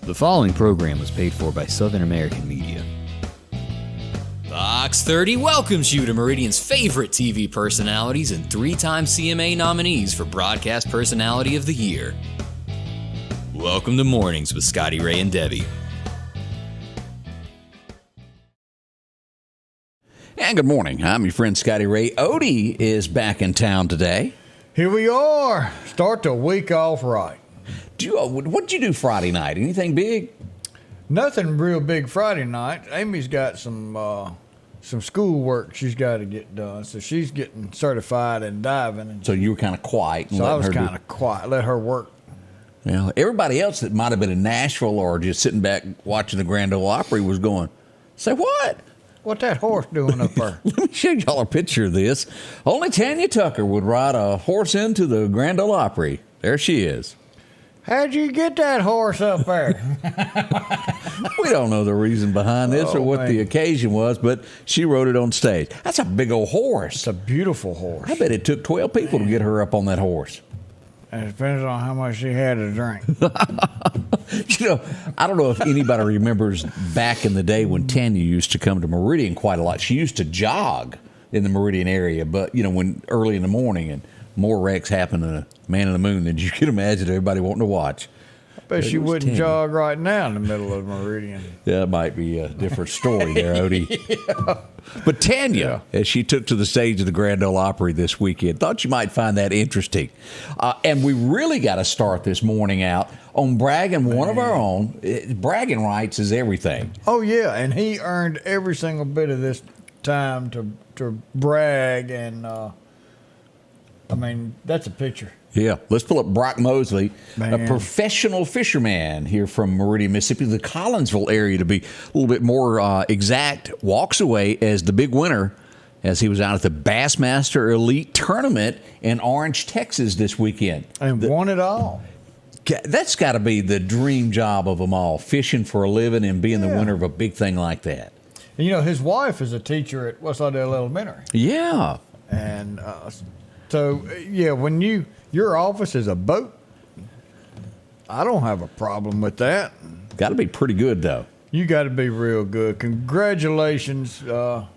The following program was paid for by Southern American Media. Fox 30 welcomes you to Meridian's favorite TV personalities and three-time CMA nominees for Broadcast Personality of the Year. Welcome to Mornings with Scotty Ray and Debbie. And good morning. I'm your friend Scotty Ray. Odie is back in town today. Here we are. Start the week off right. What'd you do Friday night? Anything big? Nothing real big Friday night. Amy's got some school work she's got to get done, so she's getting certified in diving. So you were kind of quiet. So I was kind of quiet, let her work. Well, everybody else that might have been in Nashville or just sitting back watching the Grand Ole Opry was going, say what? What that horse doing up there? Let me show y'all a picture of this. Only Tanya Tucker would ride a horse into the Grand Ole Opry. There she is. How'd you get that horse up there? We don't know the reason behind this or what the occasion was, but she rode it on stage. That's a big old horse. It's a beautiful horse. I bet it took 12 people to get her up on that horse. And it depends on how much she had to drink. I don't know if anybody remembers back in the day when Tanya used to come to Meridian quite a lot. She used to jog in the Meridian area, but, when early in the morning, and more wrecks happen to a man in the moon than you could imagine everybody wanting to watch. I bet she wouldn't jog right now in the middle of Meridian. Yeah, that might be a different story there, Odie. Yeah. But Tanya, as she took to the stage of the Grand Ole Opry this weekend, thought you might find that interesting. And we really got to start this morning out on bragging one of our own. Bragging rights is everything. Oh, yeah, and he earned every single bit of this time to brag, and, that's a picture. Yeah, let's pull up Brock Mosley, Man. A professional fisherman here from Meridian, Mississippi, the Collinsville area to be a little bit more exact, walks away as the big winner as he was out at the Bassmaster Elite tournament in Orange, Texas this weekend. And won it all. That's got to be the dream job of them all, fishing for a living and being the winner of a big thing like that. And, his wife is a teacher at West Lawndale Elementary. Yeah. And when your office is a boat, I don't have a problem with that. Got to be pretty good, though. You got to be real good. Congratulations. So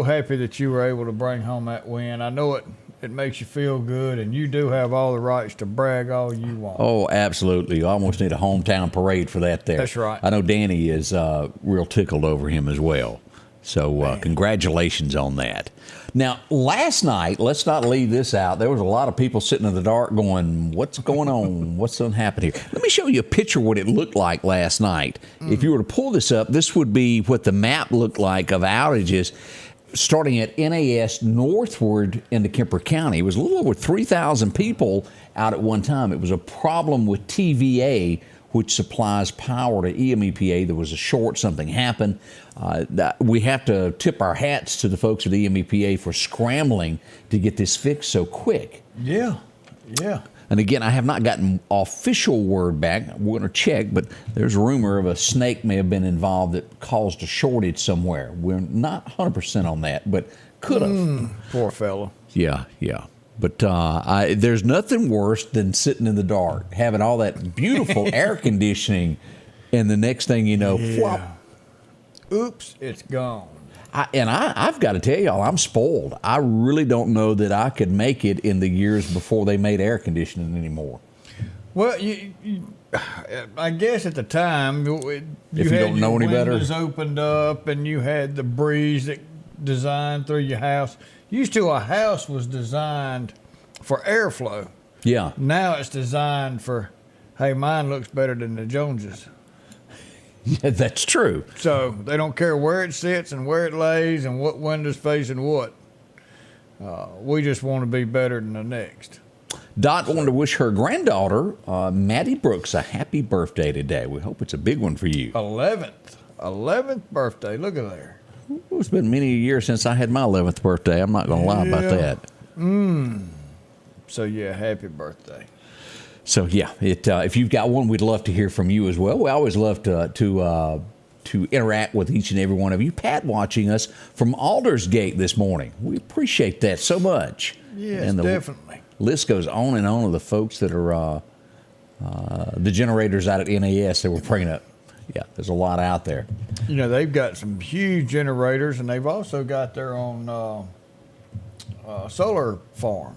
happy that you were able to bring home that win. I know it makes you feel good, and you do have all the rights to brag all you want. Oh, absolutely. You almost need a hometown parade for that there. That's right. I know Danny is real tickled over him as well. So congratulations on that. Now, last night, let's not leave this out. There was a lot of people sitting in the dark going, what's going on? What's going to happen here? Let me show you a picture of what it looked like last night. If you were to pull this up, this would be what the map looked like of outages starting at NAS northward into Kemper County. It was a little over 3,000 people out at one time. It was a problem with TVA, which supplies power to EMEPA. There was a short, something happened. We have to tip our hats to the folks at EMEPA for scrambling to get this fixed so quick. Yeah. And again, I have not gotten official word back. We're going to check, but there's a rumor of a snake may have been involved that caused a shortage somewhere. We're not 100% on that, but could have. Poor fellow. Yeah. But there's nothing worse than sitting in the dark, having all that beautiful air conditioning, and the next thing you know, flop. Oops, it's gone. I've got to tell y'all, I'm spoiled. I really don't know that I could make it in the years before they made air conditioning anymore. Well, I guess at the time, if you don't know any better, windows opened up and you had the breeze that designed through your house. Used to, a house was designed for airflow. Yeah. Now it's designed for, hey, mine looks better than the Joneses. Yeah, that's true. So they don't care where it sits and where it lays and what window's facing what. We just want to be better than the next. Dot wanted to wish her granddaughter, Maddie Brooks, a happy birthday today. We hope it's a big one for you. 11th birthday. Look at there. It's been many years since I had my 11th birthday. I'm not going to lie about that. So, happy birthday. So, if you've got one, we'd love to hear from you as well. We always love to interact with each and every one of you. Pat watching us from Aldersgate this morning. We appreciate that so much. Yes, and the definitely. List goes on and on of the folks that are the generators out at NAS that we're bringing up. Yeah, there's a lot out there. You know, they've got some huge generators, and they've also got their own solar farm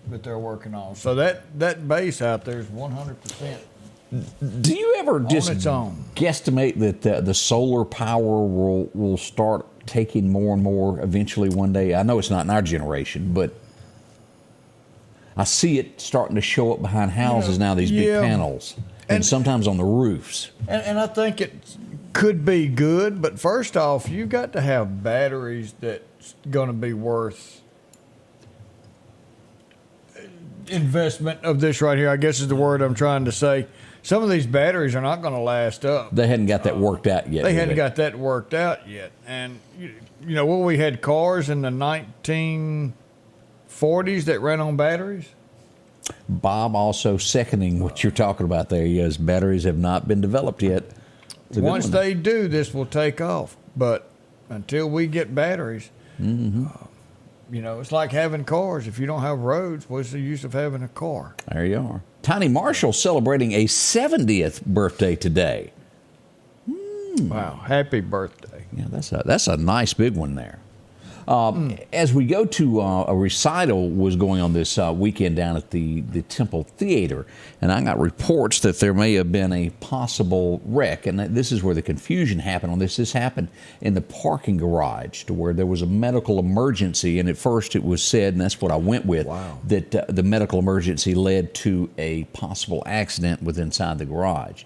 that they're working on. So that base out there is 100%. Do you ever just its own. guesstimate that the solar power will start taking more and more eventually one day? I know it's not in our generation, but I see it starting to show up behind houses now, these big panels, and sometimes on the roofs. And I think it could be good, but first off, you've got to have batteries that's going to be worth investment of this right here, I guess is the word I'm trying to say. Some of these batteries are not going to last up. They hadn't got that worked out yet. They hadn't got that worked out yet. And, you know, we had cars in the 1940s that ran on batteries. Bob also seconding what you're talking about there. Yes, batteries have not been developed yet. Once they do, this will take off. But until we get batteries, you know, it's like having cars. If you don't have roads, what's the use of having a car? There you are. Tiny Marshall celebrating a 70th birthday today. Wow, happy birthday. Yeah, that's a nice big one there. As we go to a recital was going on this weekend down at the Temple Theater, and I got reports that there may have been a possible wreck, and this is where the confusion happened on this. This happened in the parking garage to where there was a medical emergency, and at first it was said, and that's what I went with, that the medical emergency led to a possible accident inside the garage.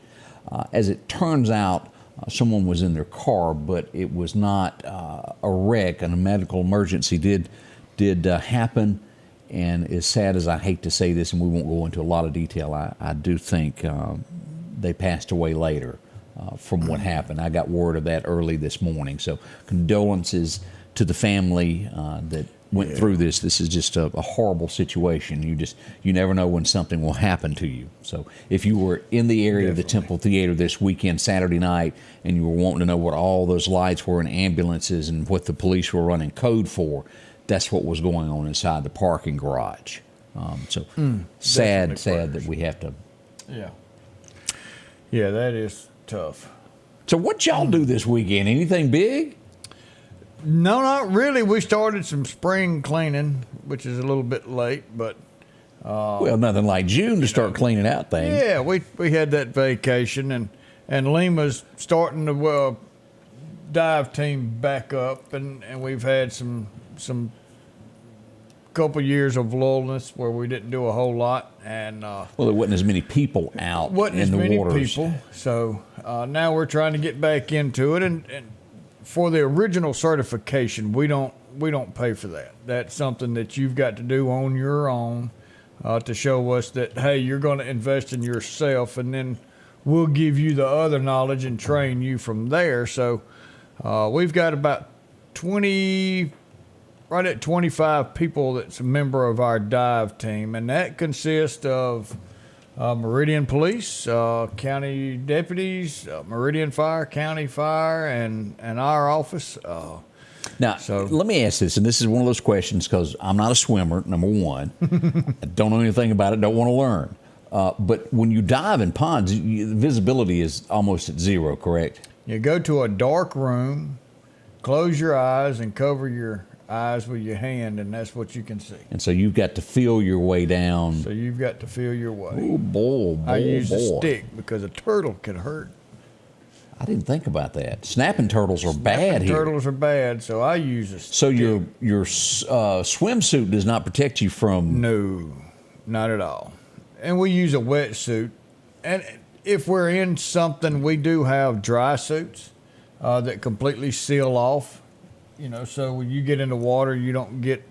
As it turns out, someone was in their car, but it was not a wreck, and a medical emergency did happen. And as sad as I hate to say this, and we won't go into a lot of detail, I do think they passed away later from what happened. I got word of that early this morning. So condolences to the family that went through this. This is just a horrible situation. You never know when something will happen to you. So if you were in the area of the Temple Theater this weekend, Saturday night, and you were wanting to know what all those lights were and ambulances and what the police were running code for, that's what was going on inside the parking garage. Sad that we have to. Yeah, that is tough. So what y'all do this weekend? Anything big? No, not really. We started some spring cleaning, which is a little bit late, but well, nothing like June to start cleaning out things. Yeah, we had that vacation, and Lima's starting to dive team back up, and we've had some couple years of lullness where we didn't do a whole lot, and well, there wasn't as many people out in the waters. Wasn't as many people, so now we're trying to get back into it, and for the original certification, we don't pay for that. That's something that you've got to do on your own to show us that, hey, you're going to invest in yourself, and then we'll give you the other knowledge and train you from there. So we've got about 25 people that's a member of our dive team, and that consists of Meridian Police, county deputies, Meridian Fire, county fire, and our office. Now, let me ask this, and this is one of those questions because I'm not a swimmer, number one. I don't know anything about it, don't want to learn. But when you dive in ponds, visibility is almost at zero, correct? You go to a dark room, close your eyes, and cover your eyes with your hand, and that's what you can see. And so you've got to feel your way down. So you've got to feel your way. Oh, boy. I use a stick because a turtle can hurt. I didn't think about that. Snapping turtles are bad here. Turtles are bad, so I use a stick. So your swimsuit does not protect you from... No, not at all. And we use a wetsuit. And if we're in something, we do have dry suits that completely seal off. You know, so when you get in the water, you don't get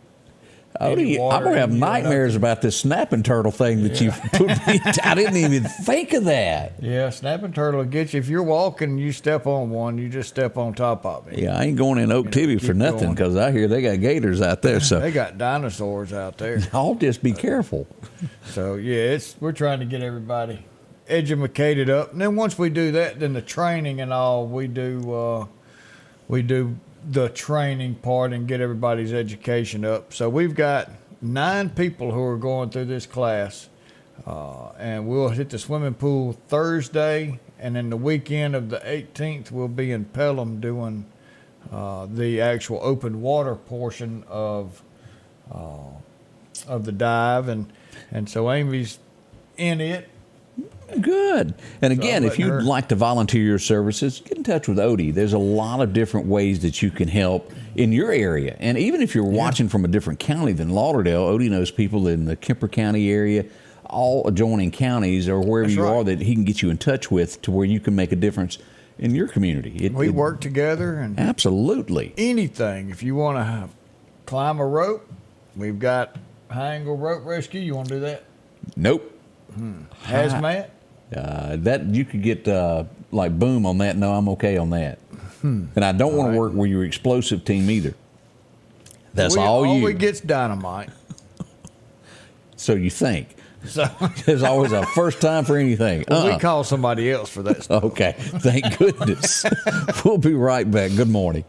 any water. I'm going to have nightmares about this snapping turtle thing that you put me. I didn't even think of that. Yeah, snapping turtle will get you. If you're walking and you step on one, you just step on top of it. Yeah, I ain't going in Oak Tibby for nothing because I hear they got gators out there. So they got dinosaurs out there. I'll just be careful. So, yeah, we're trying to get everybody educated up. And then once we do that, then the training and all, we do the training part and get everybody's education up. So we've got 9 people who are going through this class. And we'll hit the swimming pool Thursday, and then the weekend of the 18th, we'll be in Pelham doing the actual open water portion of the dive, and so Amy's in it. Good. And again, So if you'd her- like to volunteer your services, get in touch with Odie. There's a lot of different ways that you can help in your area. And even if you're watching from a different county than Lauderdale, Odie knows people in the Kemper County area, all adjoining counties, or wherever That's you right. are that he can get you in touch with to where you can make a difference in your community. We work together, and Absolutely. anything. If you want to climb a rope, we've got high angle rope rescue. You want to do that? Nope. Hazmat? That you could get like boom on that. No, I'm okay on that. And I don't want to work with your explosive team either. That's all you. We gets dynamite. So you think. So There's always a first time for anything. we call somebody else for that stuff. Okay, thank goodness. We'll be right back. Good morning.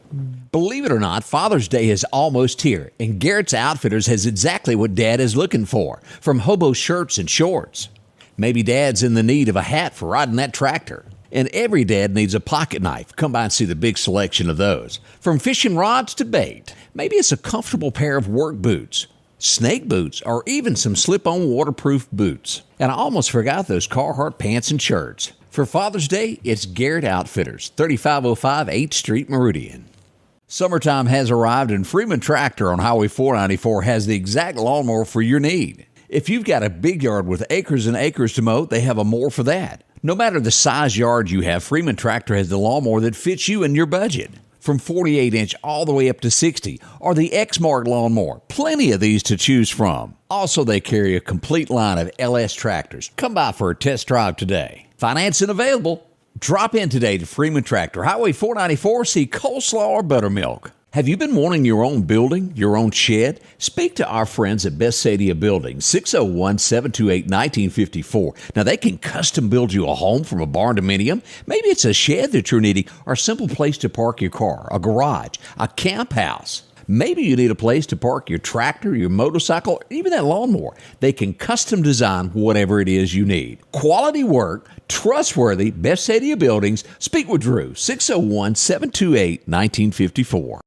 Believe it or not, Father's Day is almost here, and Garrett's Outfitters has exactly what Dad is looking for, from hobo shirts and shorts. Maybe Dad's in the need of a hat for riding that tractor. And every dad needs a pocket knife. Come by and see the big selection of those. From fishing rods to bait. Maybe it's a comfortable pair of work boots, snake boots, or even some slip-on waterproof boots. And I almost forgot those Carhartt pants and shirts. For Father's Day, it's Garrett Outfitters, 3505 8th Street, Meridian. Summertime has arrived, and Freeman Tractor on Highway 494 has the exact lawnmower for your need. If you've got a big yard with acres and acres to mow, they have a mower for that. No matter the size yard you have, Freeman Tractor has the lawnmower that fits you and your budget. From 48-inch all the way up to 60, or the X-Mark lawnmower. Plenty of these to choose from. Also, they carry a complete line of LS tractors. Come by for a test drive today. Financing available. Drop in today to Freeman Tractor, Highway 494, see coleslaw or buttermilk. Have you been wanting your own building, your own shed? Speak to our friends at Best Sadia Building, 601-728-1954. Now, they can custom build you a home from a barn dominium. Maybe it's a shed that you're needing, or a simple place to park your car, a garage, a camp house. Maybe you need a place to park your tractor, your motorcycle, or even that lawnmower. They can custom design whatever it is you need. Quality work, trustworthy, Best Sadia Buildings. Speak with Drew, 601-728-1954.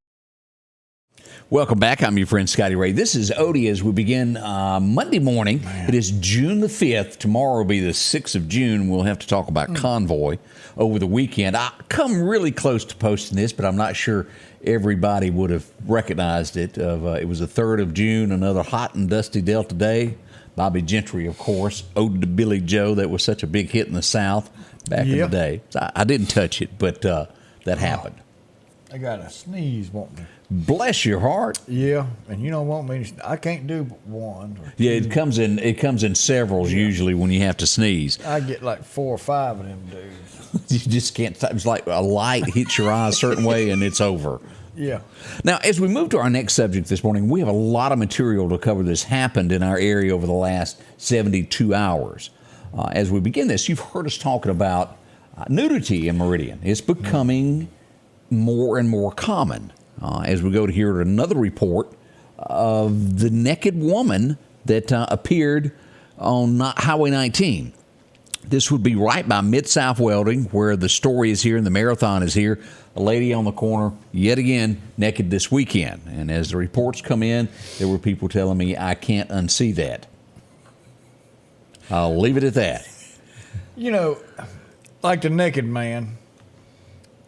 Welcome back. I'm your friend Scotty Ray. This is Odie as we begin Monday morning. It is June the 5th. Tomorrow will be the 6th of June. We'll have to talk about Convoy over the weekend. I come really close to posting this, but I'm not sure everybody would have recognized it. It was the 3rd of June, another hot and dusty Delta day. Bobby Gentry, of course, ode to Billy Joe. That was such a big hit in the South back in the day. So I didn't touch it, but that happened. I got a sneeze, won't me? Bless your heart. Yeah, and you don't want me to. I can't do but one. Or Yeah, two. it comes in severals usually when you have to sneeze. I get like 4 or 5 of them dudes. You just can't. It's like a light hits your eye a certain way and it's over. Yeah. Now, as we move to our next subject this morning, we have a lot of material to cover that's happened in our area over the last 72 hours. As we begin this, you've heard us talking about nudity in Meridian. It's becoming more and more common. As we go to hear another report of the naked woman that appeared on Highway 19. This would be right by Mid-South Welding, where the story is here and the marathon is here. A lady on the corner, yet again, naked this weekend. And as the reports come in, there were people telling me, I can't unsee that. I'll leave it at that. You know, like the naked man,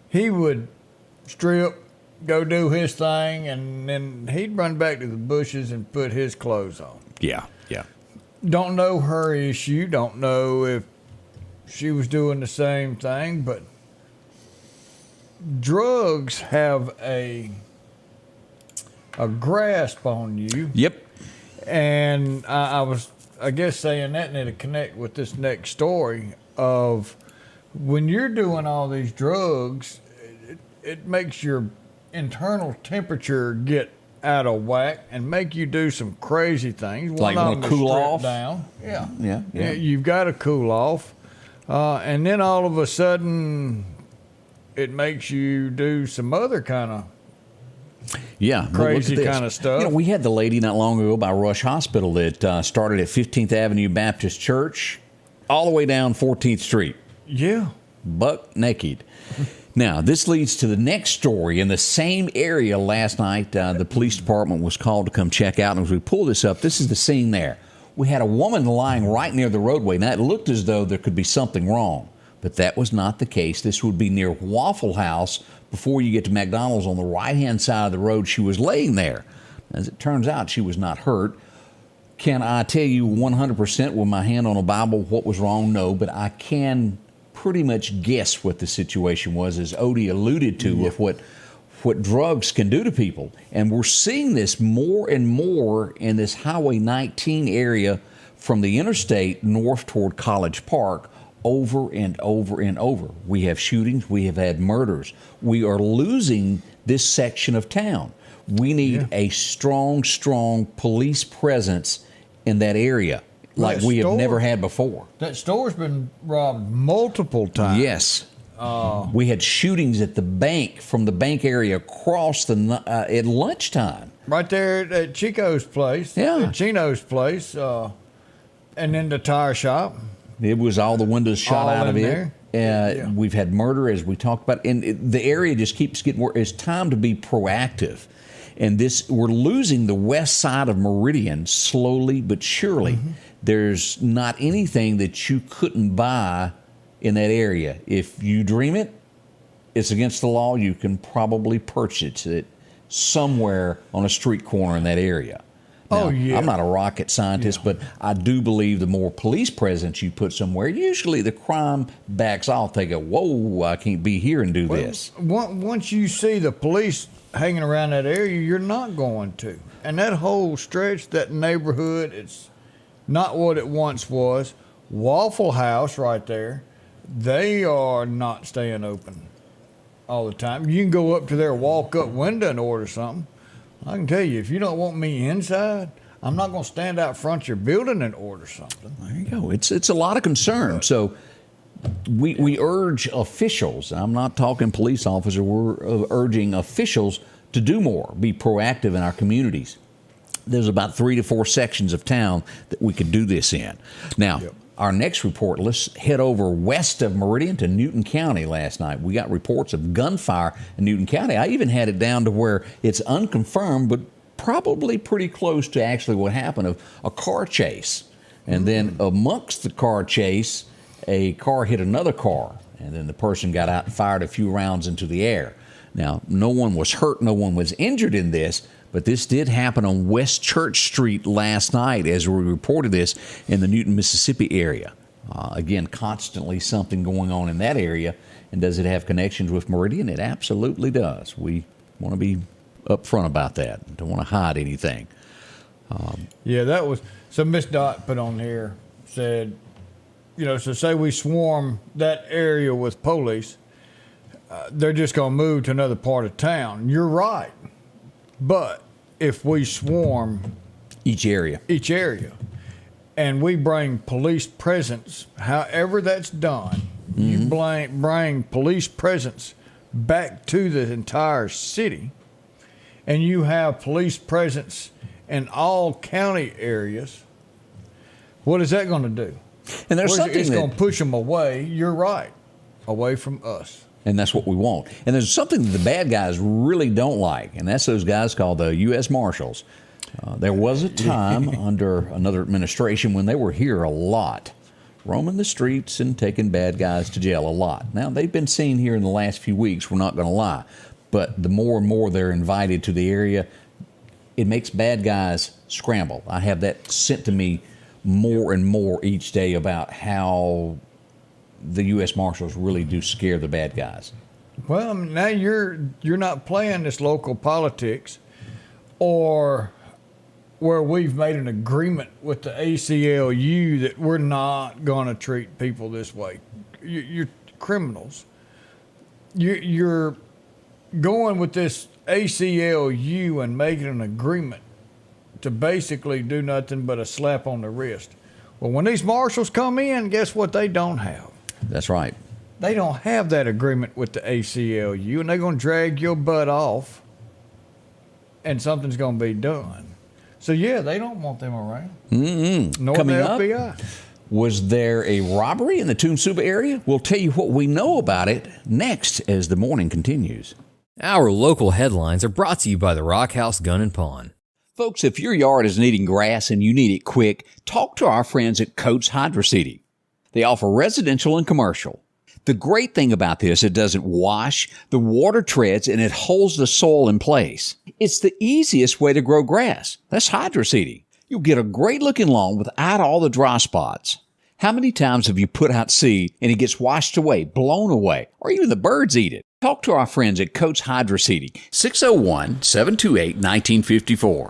he would strip, go do his thing, and then he'd run back to the bushes and put his clothes on. Yeah. Don't know her issue, don't know if she was doing the same thing, but drugs have a grasp on you. Yep. And I was, I guess, saying that, and it'll connect with this next story of when you're doing all these drugs, it makes your internal temperature get out of whack and make you do some crazy things. Like One of wanna them is cool strip off? down. Yeah. Yeah. You've got to cool off. And then all of a sudden, it makes you do some other kind of Yeah, crazy kind of stuff. You know, we had the lady not long ago by Rush Hospital that started at 15th Avenue Baptist Church all the way down 14th Street. Yeah. Buck naked. Now, this leads to the next story. In the same area last night, the police department was called to come check out. And as we pull this up, this is the scene there. We had a woman lying right near the roadway. Now, it looked as though there could be something wrong, but that was not the case. This would be near Waffle House before you get to McDonald's on the right-hand side of the road. She was laying there. As it turns out, she was not hurt. Can I tell you 100% with my hand on a Bible what was wrong? No, but I can pretty much guess what the situation was, as Odie alluded to, of what drugs can do to people. And we're seeing this more and more in this Highway 19 area from the interstate north toward College Park, over and over and over. We have shootings. We have had murders. We are losing this section of town. We need a strong, strong police presence in that area like we have never had before. That store's been robbed multiple times. Yes. We had shootings at the bank, from the bank area across at lunchtime. Right there at Chico's place. Yeah. At Chino's place. And then the tire shop. It was all the windows shot out of it. We've had murder, as we talked about, and the area just keeps getting worse. It's time to be proactive. And we're losing the west side of Meridian slowly but surely. Mm-hmm. There's not anything that you couldn't buy in that area. If you dream it, it's against the law. You can probably purchase it somewhere on a street corner in that area. Now, I'm not a rocket scientist, but I do believe the more police presence you put somewhere, usually the crime backs off. They go, whoa, I can't be here and do this. Once you see the police hanging around that area, you're not going to. And that whole stretch, that neighborhood, it's not what it once was. Waffle House right there, they are not staying open all the time. You can go up to their walk-up window and order something. I can tell you, if you don't want me inside, I'm not going to stand out front of your building and order something. There you go. It's a lot of concern. So we urge officials, I'm not talking police officers, we're urging officials to do more, be proactive in our communities. There's about 3 to 4 sections of town that we could do this in. Now, our next report, let's head over west of Meridian to Newton County last night. We got reports of gunfire in Newton County. I even had it down to where it's unconfirmed, but probably pretty close to actually what happened, of a car chase. And then amongst the car chase, a car hit another car, and then the person got out and fired a few rounds into the air. Now, no one was hurt, no one was injured in this, but this did happen on West Church Street last night as we reported this in the Newton, Mississippi area. Again, constantly something going on in that area. And does it have connections with Meridian? It absolutely does. We want to be upfront about that. Don't want to hide anything. That was, so Miss Dot put on here, said, so say we swarm that area with police, they're just going to move to another part of town. You're right. But if we swarm each area, and we bring police presence, however that's done, you bring police presence back to the entire city, and you have police presence in all county areas, what is that going to do? And there's something it's going to push them away. You're right, away from us. And that's what we want. And there's something that the bad guys really don't like, and that's those guys called the U.S. Marshals. There was a time under another administration when they were here a lot, roaming the streets and taking bad guys to jail a lot. Now, they've been seen here in the last few weeks, we're not going to lie. But the more and more they're invited to the area, it makes bad guys scramble. I have that sent to me more and more each day about how the U.S. Marshals really do scare the bad guys. Well, now you're not playing this local politics, or where we've made an agreement with the ACLU that we're not going to treat people this way. You're criminals. You're going with this ACLU and making an agreement to basically do nothing but a slap on the wrist. Well, when these marshals come in, guess what they don't have? That's right. They don't have that agreement with the ACLU, and they're going to drag your butt off and something's going to be done. So, yeah, they don't want them around. Nor Coming the up, FBI. was there a robbery in the Toon-Suba area? We'll tell you what we know about it next as the morning continues. Our local headlines are brought to you by the Rock House Gun and Pawn. Folks, if your yard is needing grass and you need it quick, talk to our friends at Coates Hydro Seeding. They offer residential and commercial. The great thing about this, it doesn't wash, the water treads, and it holds the soil in place. It's the easiest way to grow grass. That's hydro seeding. You'll get a great-looking lawn without all the dry spots. How many times have you put out seed and it gets washed away, blown away, or even the birds eat it? Talk to our friends at Coates Hydro Seeding, 601-728-1954.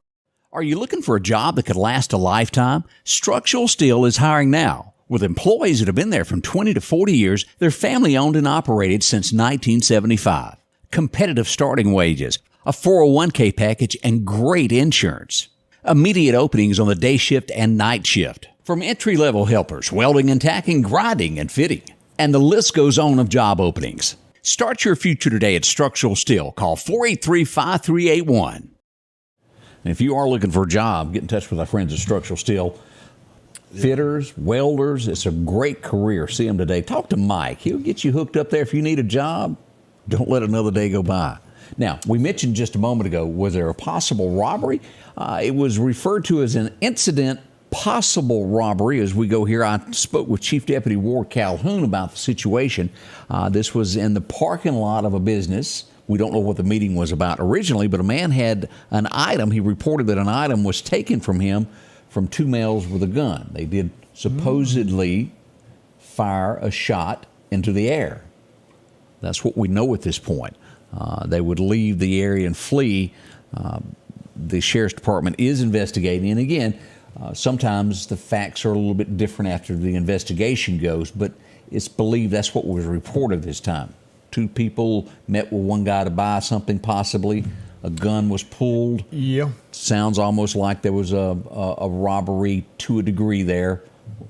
Are you looking for a job that could last a lifetime? Structural Steel is hiring now. With employees that have been there from 20 to 40 years, they're family-owned and operated since 1975. Competitive starting wages, a 401k package, and great insurance. Immediate openings on the day shift and night shift. From entry-level helpers, welding and tacking, grinding and fitting. And the list goes on of job openings. Start your future today at Structural Steel. Call 483-5381. And if you are looking for a job, get in touch with our friends at Structural Steel. Fitters, welders, it's a great career. See them today. Talk to Mike. He'll get you hooked up there if you need a job. Don't let another day go by. Now, we mentioned just a moment ago, was there a possible robbery? It was referred to as an incident possible robbery. As we go here, I spoke with Chief Deputy Ward Calhoun about the situation. This was in the parking lot of a business. We don't know what the meeting was about originally, but a man had an item. He reported that an item was taken from him from two males with a gun. They did supposedly fire a shot into the air. That's what we know at this point. They would leave the area and flee. The Sheriff's Department is investigating. And again, sometimes the facts are a little bit different after the investigation goes, but it's believed that's what was reported this time. Two people met with one guy to buy something possibly. A gun was pulled. Yeah. Sounds almost like there was a robbery to a degree there.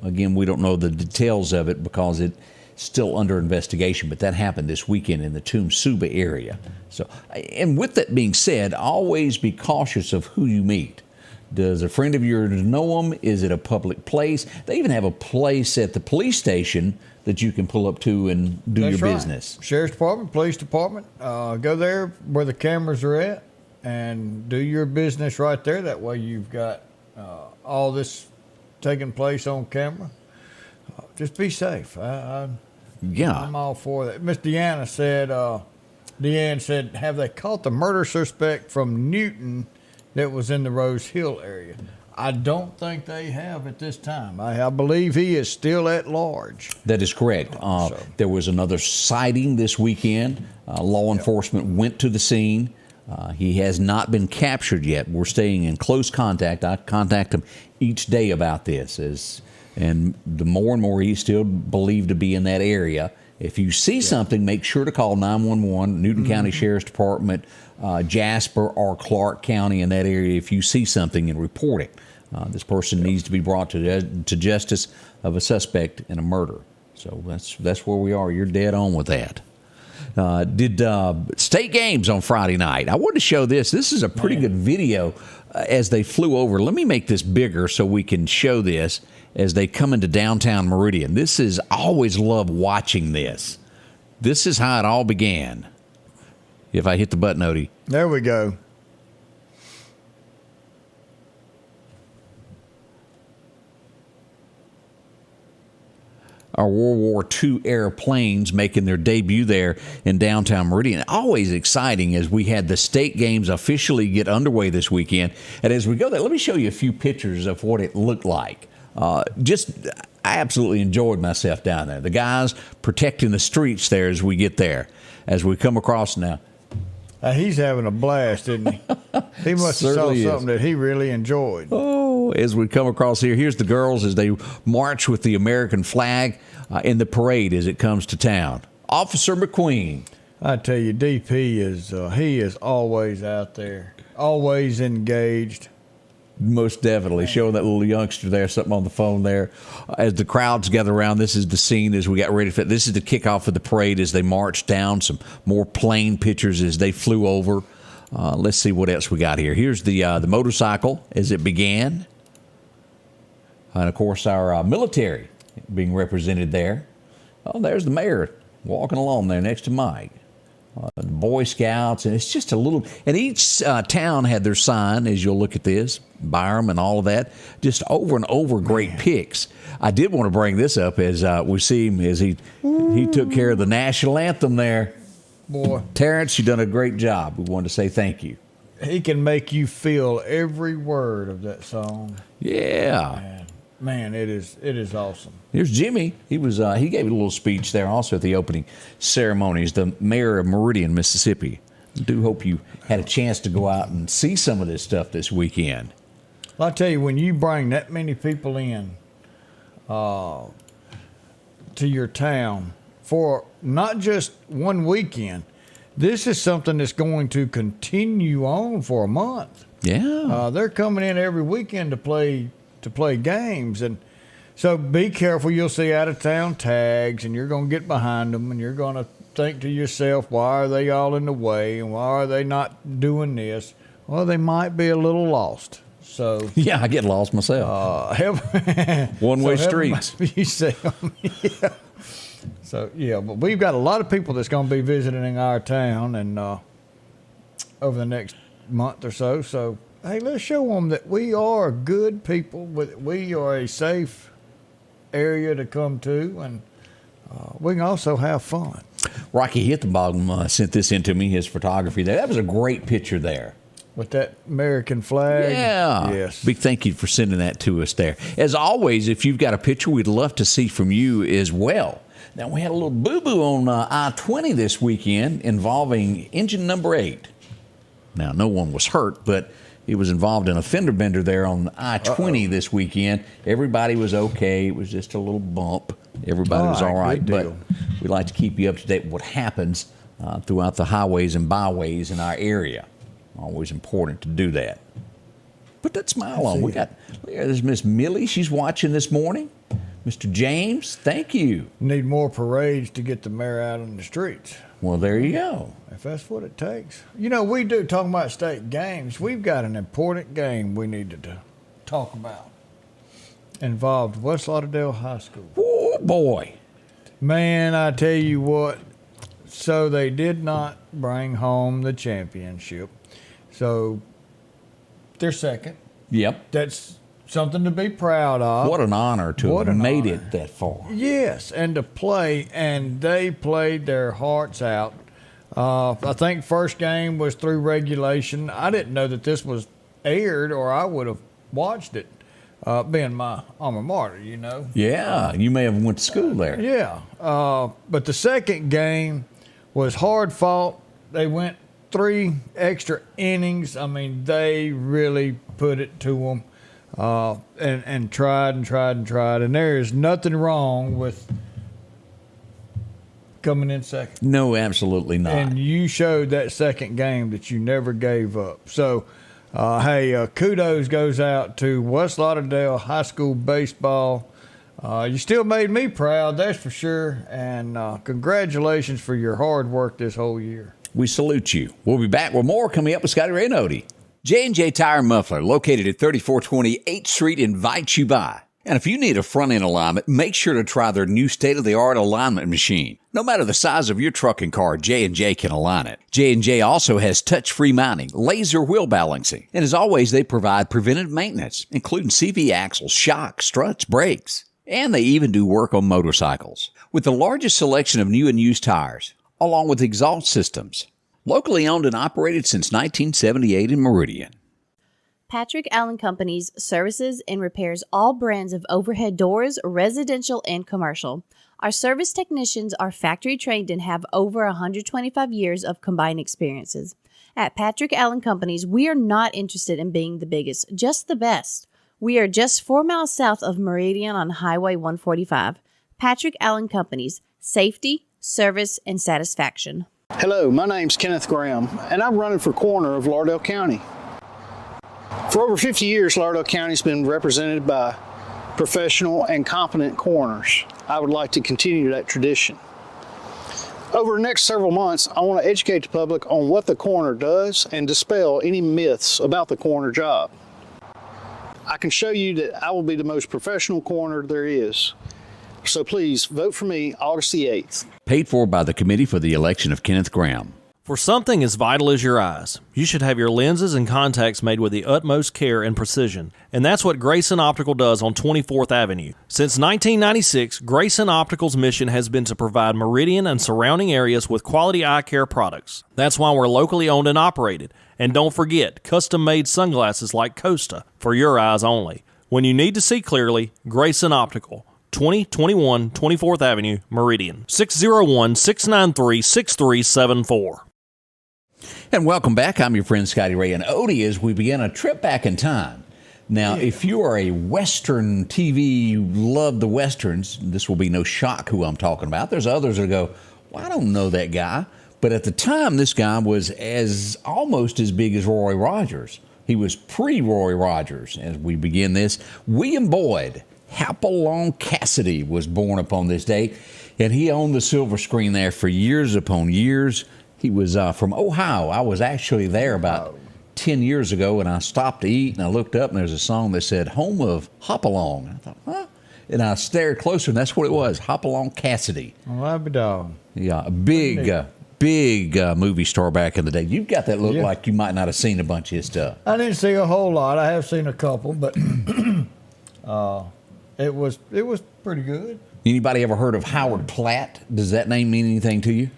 Again, we don't know the details of it because it's still under investigation, but that happened this weekend in the Toon-Suba area. So, and with that being said, always be cautious of who you meet. Does a friend of yours know them? Is it a public place? They even have a place at the police station that you can pull up to and do That's your right. business. Sheriff's Department, Police Department, go there where the cameras are at and do your business right there. That way you've got all this taking place on camera. Just be safe. I'm all for that. Miss Deanne said, have they caught the murder suspect from Newton that was in the Rose Hill area? I don't think they have at this time. I believe he is still at large. That is correct. There was another sighting this weekend. Law enforcement went to the scene. He has not been captured yet. We're staying in close contact. I contact him each day about this. And the more and more he's still believed to be in that area. If you see something, make sure to call 911, Newton County Sheriff's Department, Jasper or Clark County in that area if you see something and report it. This person needs to be brought to justice of a suspect in a murder. So that's where we are. You're dead on with that. Did State Games on Friday night. I wanted to show this. This is a pretty good video as they flew over. Let me make this bigger so we can show this as they come into Downtown Meridian. I always love watching this. This is how it all began. If I hit the button, Odie. There we go. Our World War II airplanes making their debut there in Downtown Meridian. Always exciting as we had the State Games officially get underway this weekend. And as we go there, let me show you a few pictures of what it looked like. I absolutely enjoyed myself down there. The guys protecting the streets there as we get there. As we come across now. He's having a blast, isn't he? He must have saw something that he really enjoyed. Oh, as we come across here, here's the girls as they march with the American flag in the parade as it comes to town. Officer McQueen. I tell you, DP is always out there, always engaged. Most definitely. Showing that little youngster there, something on the phone there. As the crowds gather around, this is the scene as we got ready for it. This is the kickoff of the parade as they march down. Some more plane pictures as they flew over. Let's see what else we got here. Here's the motorcycle as it began. And, of course, our military being represented there. Oh, there's the mayor walking along there next to Mike. The Boy Scouts, and it's just a little, and each town had their sign, as you'll look at this, Byram and all of that, just over and over great pics. I did want to bring this up as we see him as he took care of the national anthem there. Boy, Terrence, you've done a great job. We wanted to say thank you. he can make you feel every word of that song. Yeah. Man, it is awesome. Here's Jimmy. He gave a little speech there also at the opening ceremonies, the mayor of Meridian, Mississippi. I do hope you had a chance to go out and see some of this stuff this weekend. Well, I tell you, when you bring that many people in to your town for not just one weekend, this is something that's going to continue on for a month. Yeah. They're coming in every weekend to play games, and so be careful. You'll see out of town tags, and you're going to get behind them, and you're going to think to yourself, why are they all in the way, and why are they not doing this? Well, they might be a little lost. So yeah, I get lost myself. One-way streets. Yeah. So yeah, but we've got a lot of people that's going to be visiting our town, and over the next month or so. So hey, let's show them that we are good people. We are a safe area to come to, and we can also have fun. Rocky Hithambogum sent this in to me, his photography there. That was a great picture there. With that American flag. Yeah. Yes. Big thank you for sending that to us there. As always, if you've got a picture, we'd love to see from you as well. Now, we had a little boo-boo on I-20 this weekend involving engine number 8. Now, no one was hurt, but he was involved in a fender bender there on I-20 this weekend. Everybody was okay. It was just a little bump. Everybody was all right. But we like to keep you up to date with what happens throughout the highways and byways in our area. Always important to do that. Put that smile on. There's Miss Millie. She's watching this morning. Mr. James, thank you. Need more parades to get the mayor out on the streets. Well, there you go. If that's what it takes. You know, we do, talking about state games, we've got an important game we needed to talk about. Involved West Lauderdale High School. Oh, boy. Man, I tell you what. So they did not bring home the championship. So they're second. Yep. That's something to be proud of. What an honor to have made it that far. Yes, and to play, and they played their hearts out. I think first game was through regulation. I didn't know that this was aired, or I would have watched it, being my alma mater, you know. Yeah, you may have went to school there. Yeah, but the second game was hard fought. They went 3 extra innings. I mean, they really put it to them. And tried. And there is nothing wrong with coming in second. No, absolutely not. And you showed that second game that you never gave up. So, hey, kudos goes out to West Lauderdale High School baseball. You still made me proud, that's for sure. And congratulations for your hard work this whole year. We salute you. We'll be back with more coming up with Scotty Ray and Odie. J&J Tire and Muffler, located at 3420 8th Street, invites you by. And if you need a front-end alignment, make sure to try their new state-of-the-art alignment machine. No matter the size of your truck and car, J&J can align it. J&J also has touch-free mounting, laser wheel balancing, and as always, they provide preventive maintenance, including CV axles, shocks, struts, brakes. And they even do work on motorcycles. With the largest selection of new and used tires, along with exhaust systems. Locally owned and operated since 1978 in Meridian. Patrick Allen Companies services and repairs all brands of overhead doors, residential and commercial. Our service technicians are factory trained and have over 125 years of combined experiences. At Patrick Allen Companies, we are not interested in being the biggest, just the best. We are just 4 miles south of Meridian on Highway 145. Patrick Allen Companies, safety, service, and satisfaction. Hello, my name's Kenneth Graham, and I'm running for coroner of Lauderdale County. For over 50 years, Lauderdale County's been represented by professional and competent coroners. I would like to continue that tradition. Over the next several months, I want to educate the public on what the coroner does and dispel any myths about the coroner job. I can show you that I will be the most professional coroner there is. So please vote for me August the 8th. Paid for by the Committee for the Election of Kenneth Graham. For something as vital as your eyes, you should have your lenses and contacts made with the utmost care and precision. And that's what Grayson Optical does on 24th Avenue. Since 1996, Grayson Optical's mission has been to provide Meridian and surrounding areas with quality eye care products. That's why we're locally owned and operated. And don't forget, custom-made sunglasses like Costa for your eyes only. When you need to see clearly, Grayson Optical. 2021 24th Avenue, Meridian. 601-693-6374. And welcome back. I'm your friend Scotty Ray and Odie as we begin a trip back in time. Now, if you are a Western TV, you love the Westerns, this will be no shock who I'm talking about. There's others that go, well, I don't know that guy. But at the time, this guy was almost as big as Roy Rogers. He was pre-Roy Rogers. As we begin this, William Boyd Hopalong Cassidy was born upon this date, and he owned the silver screen there for years upon years. He was from Ohio. I was actually there about 10 years ago, and I stopped to eat, and I looked up, and there's a song that said, Home of Hopalong. I thought, huh? And I stared closer, and that's what it was, Hopalong Cassidy. Well, I'd be dog. Yeah, a big movie star back in the day. You've got that look like you might not have seen a bunch of his stuff. I didn't see a whole lot. I have seen a couple, but it was pretty good. Anybody ever heard of Howard Platt? Does that name mean anything to you?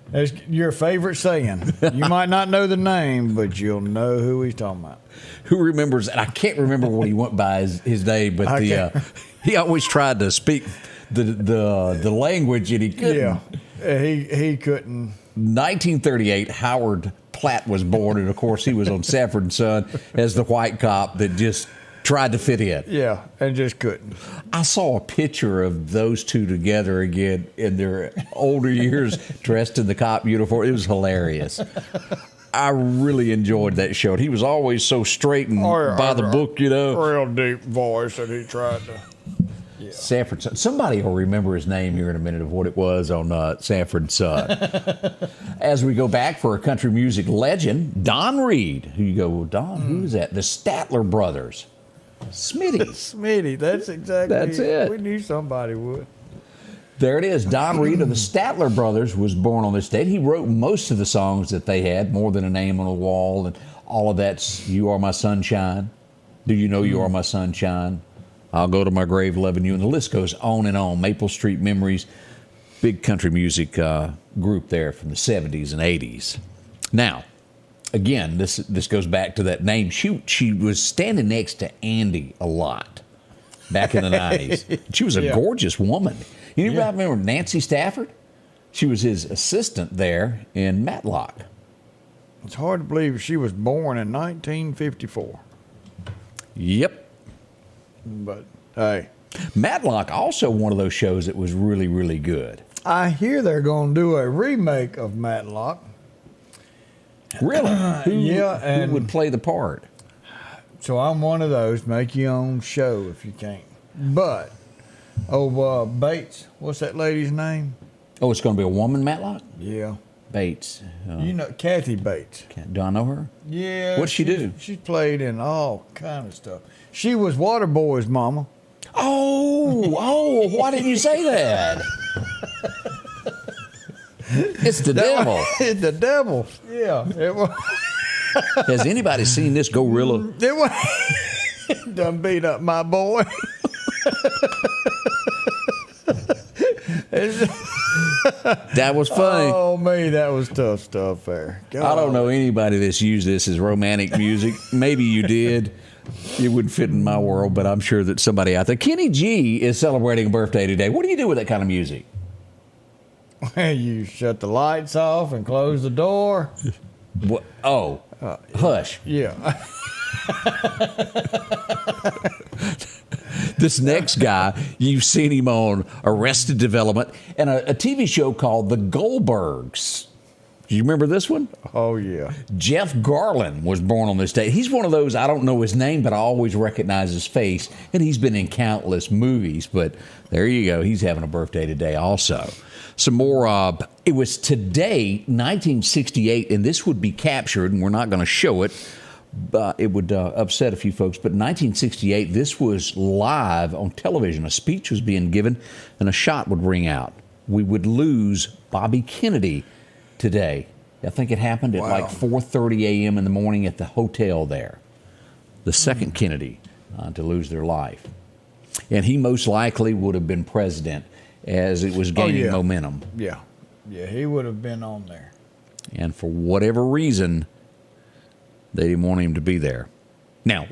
That's your favorite saying. You might not know the name, but you'll know who he's talking about. Who remembers? I can't remember what he went by his name, but he always tried to speak the language, and he couldn't. Yeah, he couldn't. 1938, Howard Platt was born, and of course he was on Sanford and Son as the white cop that just tried to fit in. Yeah, and just couldn't. I saw a picture of those two together again in their older years, dressed in the cop uniform. It was hilarious. I really enjoyed that show. He was always so straight and by the book, you know. Real deep voice that he tried to. Yeah. Sanford Son. Somebody will remember his name here in a minute of what it was on Sanford Son. As we go back for a country music legend, Don Reed. Who you go, well, Don, who is that? The Statler Brothers. Smitty, that's exactly. That's it. We knew somebody would. There it is. Don Reed of the Statler Brothers was born on this date. He wrote most of the songs that they had, More Than a Name on a Wall, and all of that's You Are My Sunshine. Do You Know You Are My Sunshine? I'll Go to My Grave Loving You, and the list goes on and on. Maple Street Memories, big country music group there from the 70s and 80s. Now, again, this goes back to that name. She was standing next to Andy a lot back in the 90s. She was a gorgeous woman. You remember Nancy Stafford? She was his assistant there in Matlock. It's hard to believe she was born in 1954. Yep. But, hey. Matlock, also one of those shows that was really, really good. I hear they're going to do a remake of Matlock. Really? And who would play the part? So I'm one of those. Make your own show if you can't. But, Bates, what's that lady's name? Oh, it's going to be a woman, Matlock? Yeah. Bates. You know, Kathy Bates. Do I know her? Yeah. What'd she do? She played in all kind of stuff. She was Waterboy's mama. Oh, why didn't you say that? It's the devil. It's the devil. Yeah. It was. Has anybody seen this gorilla? It was. Done beat up my boy. That was funny. Oh, man, that was tough stuff there. God. I don't know anybody that's used this as romantic music. Maybe you did. It wouldn't fit in my world, but I'm sure that somebody out there. Kenny G is celebrating a birthday today. What do you do with that kind of music? You shut the lights off and close the door. What? Oh, hush. Yeah. This next guy, you've seen him on Arrested Development and a TV show called The Goldbergs. Do you remember this one? Oh, yeah. Jeff Garlin was born on this day. He's one of those, I don't know his name, but I always recognize his face, and he's been in countless movies. But there you go. He's having a birthday today also. Some more, it was today, 1968, and this would be captured, and we're not going to show it. But it would upset a few folks. But 1968, this was live on television. A speech was being given, and a shot would ring out. We would lose Bobby Kennedy today. I think it happened at like 4:30 a.m. in the morning at the hotel there. The second Kennedy to lose their life. And he most likely would have been president as it was gaining momentum. Yeah. Yeah, he would have been on there. And for whatever reason, they didn't want him to be there. Now,